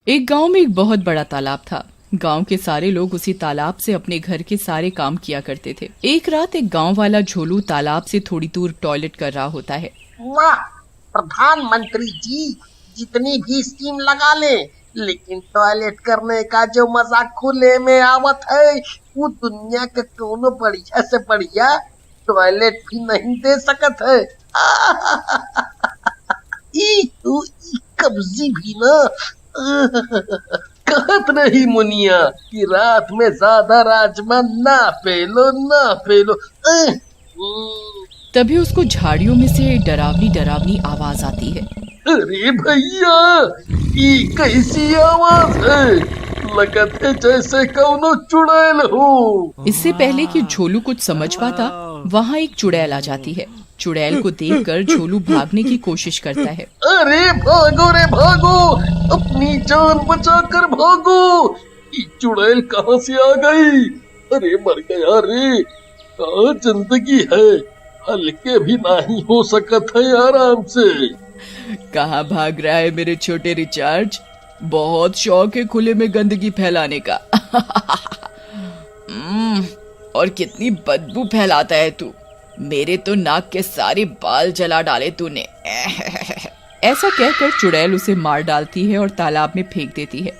एक गांव में एक बहुत बड़ा तालाब था। गांव के सारे लोग उसी तालाब से अपने घर के सारे काम किया करते थे। एक रात एक गांव वाला झोलू तालाब से थोड़ी दूर टॉयलेट कर रहा होता है। वाह प्रधानमंत्री जी, जितनी भी स्कीम लगा ले, लेकिन टॉयलेट करने का जो मजा खुले में आवत है वो दुनिया के कोनो बढ़िया से बढ़िया टॉयलेट भी नहीं दे सकत है। ई कब्जी भी ना कहत नहीं मुनिया कि रात में ज्यादा राजमा ना पेलो। तभी उसको झाड़ियों में से डरावनी डरावनी आवाज आती है। अरे भैया, ये कैसी आवाज है? लगत है जैसे कौनो चुड़ैल हो। इससे पहले कि झोलू कुछ समझ पाता, वहाँ एक चुड़ैल आ जाती है। चुड़ैल को देखकर झोलू भागने की कोशिश करता है। अरे भागो रे भागो, अपनी जान बचाकर भागो। ये चुड़ैल कहाँ से आ गई? अरे मर गया रे। कहाँ जिंदगी है, हल्के भी नहीं हो सकत है आराम से। कहाँ भाग रहा है मेरे छोटे रिचार्ज? बहुत शौक है खुले में गंदगी फैलाने का। और कितनी बदबू फैलाता है तू। मेरे तो नाक के सारे बाल जला डाले तूने। ऐसा कहकर चुड़ैल उसे मार डालती है और तालाब में फेंक देती है।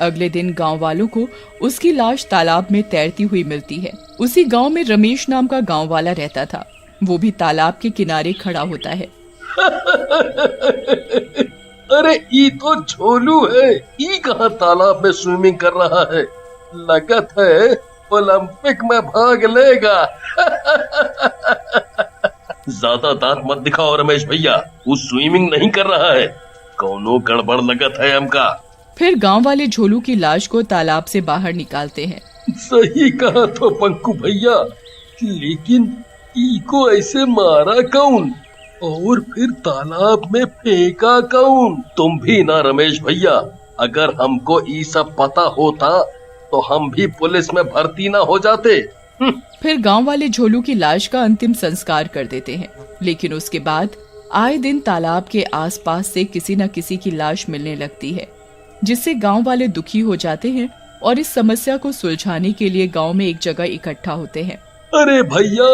अगले दिन गांव वालों को उसकी लाश तालाब में तैरती हुई मिलती है। उसी गांव में रमेश नाम का गांव वाला रहता था। वो भी तालाब के किनारे खड़ा होता है। अरे ये तो झोलू है, ये कहाँ तालाब में स्विमिंग कर रहा है? लगत है ओलंपिक में भाग लेगा। ज्यादा दांत मत दिखाओ रमेश भैया, वो स्विमिंग नहीं कर रहा है। कौनो गड़बड़ लगत है हमका। फिर गांव वाले झोलू की लाश को तालाब से बाहर निकालते हैं। सही कहा तो पंकु भैया, लेकिन इको ऐसे मारा कौन और फिर तालाब में फेंका कौन? तुम भी ना रमेश भैया, अगर हमको ये सब पता होता तो हम भी पुलिस में भर्ती ना हो जाते। फिर गांव वाले झोलू की लाश का अंतिम संस्कार कर देते हैं। लेकिन उसके बाद आए दिन तालाब के आसपास से किसी न किसी की लाश मिलने लगती है, जिससे गांव वाले दुखी हो जाते हैं और इस समस्या को सुलझाने के लिए गांव में एक जगह इकट्ठा होते हैं। अरे भैया,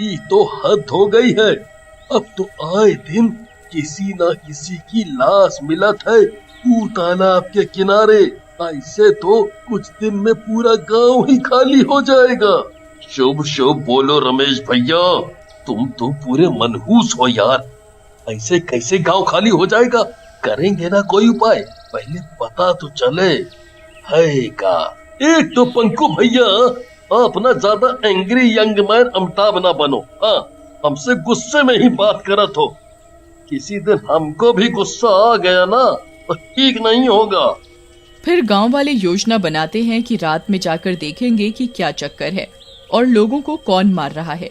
ये तो हद हो गई है। अब तो आए दिन किसी न किसी की लाश मिलत है वो तालाब के किनारे। ऐसे तो कुछ दिन में पूरा गांव ही खाली हो जाएगा। शुभ शुभ बोलो रमेश भैया, तुम तो पूरे मनहूस हो यार। ऐसे कैसे गांव खाली हो जाएगा? करेंगे ना कोई उपाय, पहले पता तो चले है का। एक तो पंकु भैया, आप ना ज्यादा एंग्री यंग मैन अमिताभ ना बनो। हाँ, हमसे गुस्से में ही बात करत हो। किसी दिन हमको भी गुस्सा आ गया ना तो ठीक नहीं होगा। फिर गांव वाले योजना बनाते हैं कि रात में जाकर देखेंगे कि क्या चक्कर है और लोगों को कौन मार रहा है।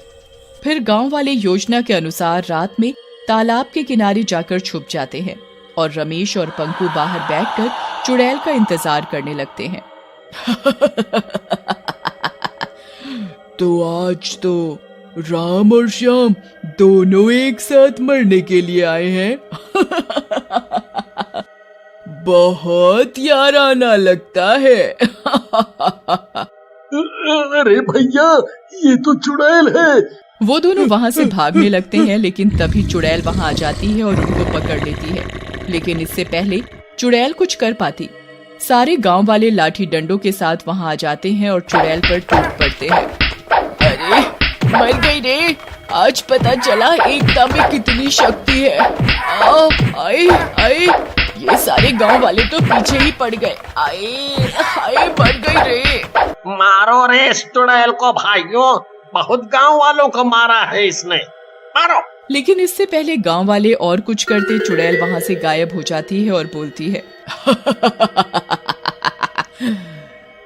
फिर गांव वाले योजना के अनुसार रात में तालाब के किनारे जाकर छुप जाते हैं और रमेश और पंकु बाहर बैठकर चुड़ैल का इंतजार करने लगते हैं। तो आज तो राम और श्याम दोनों एक साथ मरने के लिए आए हैं। बहुत याराना लगता है। अरे भैया, ये तो चुड़ैल है। वो दोनों वहाँ से भागने लगते हैं, लेकिन तभी चुड़ैल वहाँ आ जाती है और उनको पकड़ लेती है। लेकिन इससे पहले चुड़ैल कुछ कर पाती। सारे गांव वाले लाठी डंडों के साथ वहाँ आ जाते हैं और चुड़ैल पर टूट पड़ते हैं। अरे मर गई रे, आज पता चला एकता में कितनी शक्ति है। आए आए, ये सारे गांव वाले तो पीछे ही पड़ गए। आए आए, मर गई रे। मारो रे इस चुड़ैल को भाइयों, बहुत गांव वालों को मारा है इसने, मारो। लेकिन इससे पहले गांव वाले और कुछ करते, चुड़ैल वहां से गायब हो जाती है और बोलती है।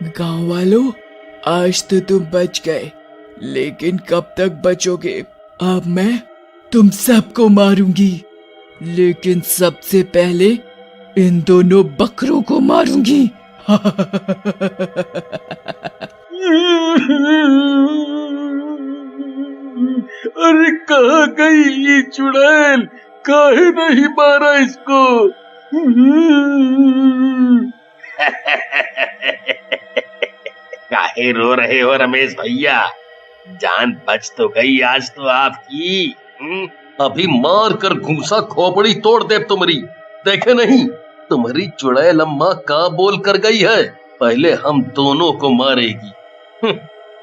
गांव वालों, आज तो तुम बच गए, लेकिन कब तक बचोगे? अब मैं तुम सबको मारूंगी, लेकिन सबसे पहले इन दोनों बकरों को मारूंगी। अरे कहाँ गई ये चुड़ैल? काहे नहीं मारा इसको? काहे रो रहे हो रमेश भैया? जान बच तो गई आज तो आपकी। अभी मार कर घूसा खोपड़ी तोड़ दे तुम्हारी। देखे नहीं तुम्हारी चुड़ैल अम्मा का बोल कर गई है, पहले हम दोनों को मारेगी।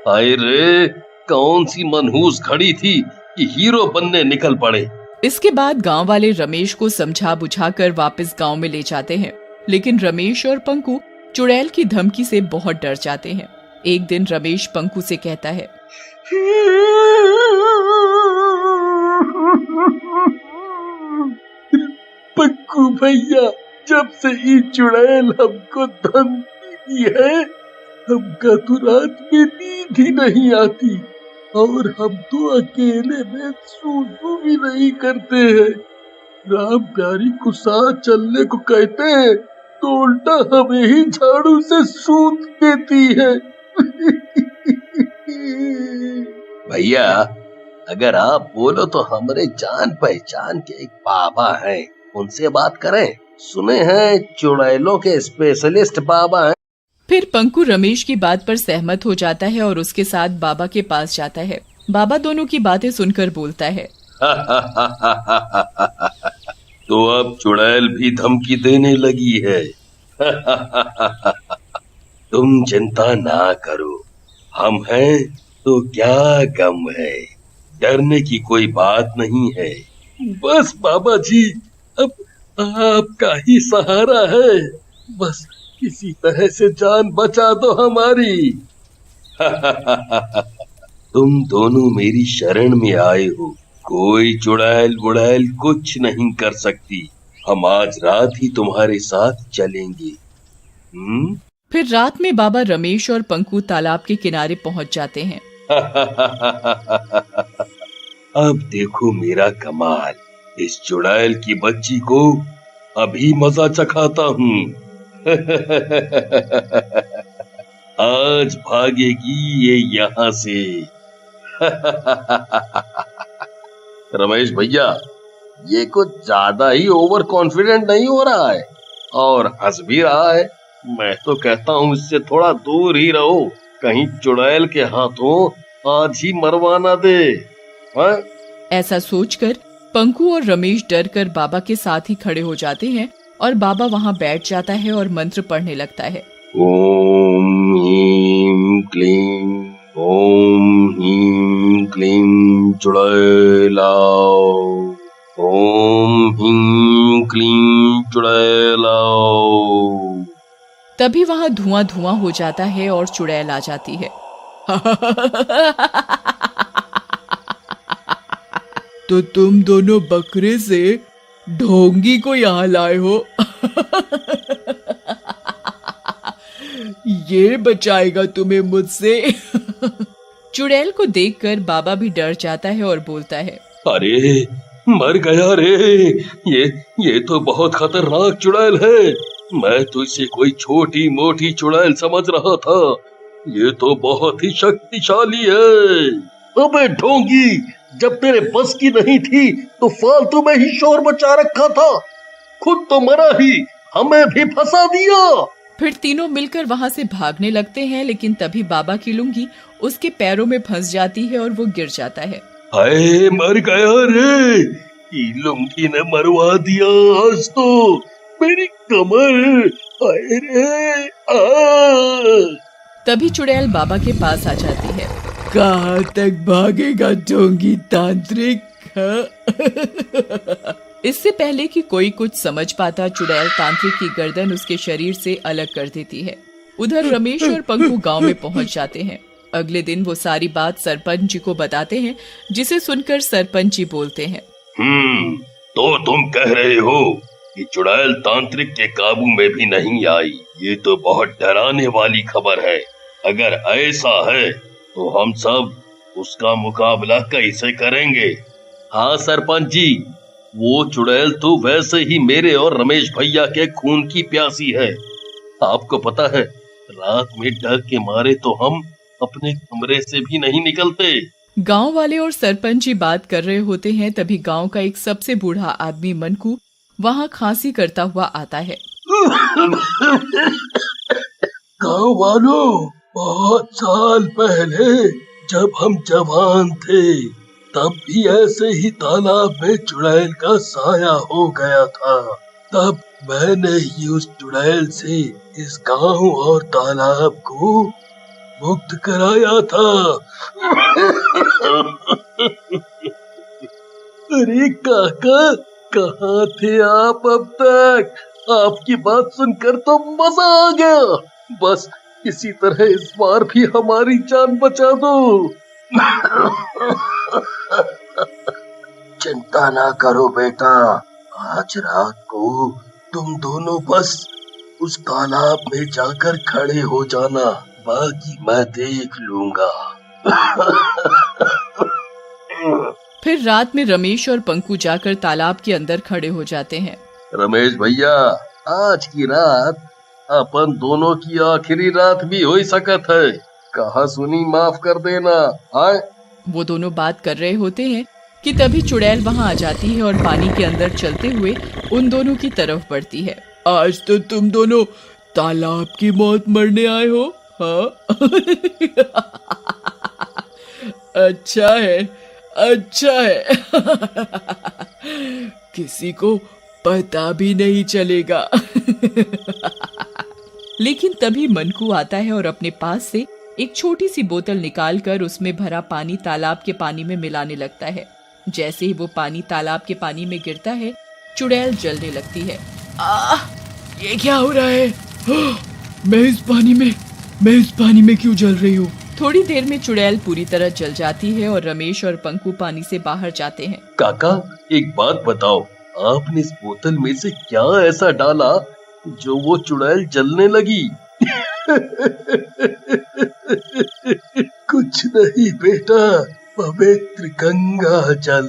हाय रे, कौन सी मनहूस घड़ी थी कि हीरो बनने निकल पड़े। इसके बाद गांव वाले रमेश को समझा बुझाकर वापस गांव में ले जाते हैं, लेकिन रमेश और पंकु चुड़ैल की धमकी से बहुत डर जाते हैं। एक दिन रमेश पंकु से कहता है, पंकु भैया, जब से ये चुड़ैल हमको धमकी दी है, हमका तो रात में नींद ही नहीं आती और हम तो अकेले में सूसू भी नहीं करते हैं। राम प्यारी को साथ चलने को कहते हैं तो उल्टा हमें ही झाड़ू से सूत देती है। भैया, अगर आप बोलो तो हमारे जान पहचान के एक बाबा हैं, उनसे बात करें। सुने हैं चुड़ैलों के स्पेशलिस्ट बाबा हैं। फिर पंकु रमेश की बात पर सहमत हो जाता है और उसके साथ बाबा के पास जाता है। बाबा दोनों की बातें सुनकर बोलता है, तो अब चुड़ैल भी धमकी देने लगी है। तुम चिंता ना करो, हम हैं तो क्या गम है, डरने की कोई बात नहीं है। बस बाबा जी, अब आपका ही सहारा है, बस किसी तरह से जान बचा दो हमारी। तुम दोनों मेरी शरण में आए हो, कोई चुड़ैल बुड़ैल कुछ नहीं कर सकती। हम आज रात ही तुम्हारे साथ चलेंगे। फिर रात में बाबा रमेश और पंकु तालाब के किनारे पहुंच जाते हैं। अब देखो मेरा कमाल, इस चुड़ैल की बच्ची को अभी मजा चखाता हूँ। आज भागेगी ये यहाँ से। रमेश भैया, ये कुछ ज्यादा ही ओवर कॉन्फिडेंट नहीं हो रहा है और हंस भी रहा है। मैं तो कहता हूँ इससे थोड़ा दूर ही रहो, कहीं चुड़ैल के हाथों आज ही मरवाना दे। हाँ? ऐसा सोचकर पंकु और रमेश डर कर बाबा के साथ ही खड़े हो जाते हैं और बाबा वहाँ बैठ जाता है और मंत्र पढ़ने लगता है। ओम ह्रीं क्लीं, ओम ह्रीं क्लीं चुड़ैलाओ, ओम ह्रीं क्लीं चुड़ैलाओ। तभी वहाँ धुआं धुआं हो जाता है और चुड़ैल आ जाती है। तो तुम दोनों बकरे से ढोंगी को यहाँ लाए हो। ये बचाएगा तुम्हें मुझसे। चुड़ैल को देखकर बाबा भी डर जाता है और बोलता है, अरे मर गया रे, ये तो बहुत खतरनाक चुड़ैल है। मैं तो इसे कोई छोटी मोटी चुड़ैल समझ रहा था, ये तो बहुत ही शक्तिशाली है। अबे ढोंगी, जब तेरे बस की नहीं थी तो फालतू में ही शोर मचा रखा था, खुद तो मरा ही, हमें भी फंसा दिया। फिर तीनों मिलकर वहाँ से भागने लगते हैं, लेकिन तभी बाबा की लुंगी उसके पैरों में फंस जाती है और वो गिर जाता है। हाय मर गया रे, ये लुंगी ने मरवा दिया आज तो मेरी कमर। हाय रे तभी चुड़ैल बाबा के पास आ जाती है। कहाँ तक भागेगा ढोंगी तांत्रिक? इससे पहले कि कोई कुछ समझ पाता, चुड़ैल तांत्रिक की गर्दन उसके शरीर से अलग कर देती है। उधर रमेश और पंकु गांव में पहुंच जाते हैं। अगले दिन वो सारी बात सरपंच जी को बताते हैं, जिसे सुनकर सरपंच जी बोलते हैं, तो तुम कह रहे हो कि चुड़ैल तांत्रिक के काबू में भी नहीं आई? ये तो बहुत डराने वाली खबर है। अगर ऐसा है तो हम सब उसका मुकाबला कैसे करेंगे? हाँ सरपंच जी, वो चुड़ैल तो वैसे ही मेरे और रमेश भैया के खून की प्यासी है। आपको पता है, रात में डर के मारे तो हम अपने कमरे से भी नहीं निकलते। गांव वाले और सरपंच जी बात कर रहे होते हैं, तभी गांव का एक सबसे बूढ़ा आदमी मनकू वहां खांसी करता हुआ आता है। वालों, बहुत साल पहले जब हम जवान थे तब भी ऐसे ही तालाब में चुड़ैल का साया हो गया था। तब मैंने ही उस चुड़ैल से इस गांव और तालाब को मुक्त कराया था। अरे काका, कहाँ थे आप अब तक? आपकी बात सुनकर तो मजा आ गया। बस इसी तरह इस बार भी हमारी जान बचा दो। चिंता ना करो बेटा, आज रात को तुम दोनों बस उस तालाब में जाकर खड़े हो जाना, बाकी मैं देख लूंगा। फिर रात में रमेश और पंकु जाकर तालाब के अंदर खड़े हो जाते हैं। रमेश भैया, आज की रात अपन दोनों की आखिरी रात भी हो सकत है। कहा सुनी माफ कर देना। आए वो दोनों बात कर रहे होते हैं कि तभी चुड़ैल वहां आ जाती है और पानी के अंदर चलते हुए उन दोनों की तरफ बढ़ती है। आज तो तुम दोनों तालाब की मौत मरने आए हो, हाँ? अच्छा है, अच्छा है। किसी को पता भी नहीं चलेगा। लेकिन तभी मनकू आता है और अपने पास से एक छोटी सी बोतल निकालकर उसमें भरा पानी तालाब के पानी में मिलाने लगता है। जैसे ही वो पानी तालाब के पानी में गिरता है, चुड़ैल जलने लगती है। ये क्या हो रहा है? मैं इस पानी में क्यों जल रही हूँ? थोड़ी देर में चुड़ैल पूरी तरह जल जाती है और रमेश और पंकु पानी से बाहर जाते हैं। काका, एक बात बताओ, आपने इस बोतल में से क्या ऐसा डाला जो वो चुड़ैल जलने लगी? कुछ नहीं बेटा, पवित्र गंगा जल।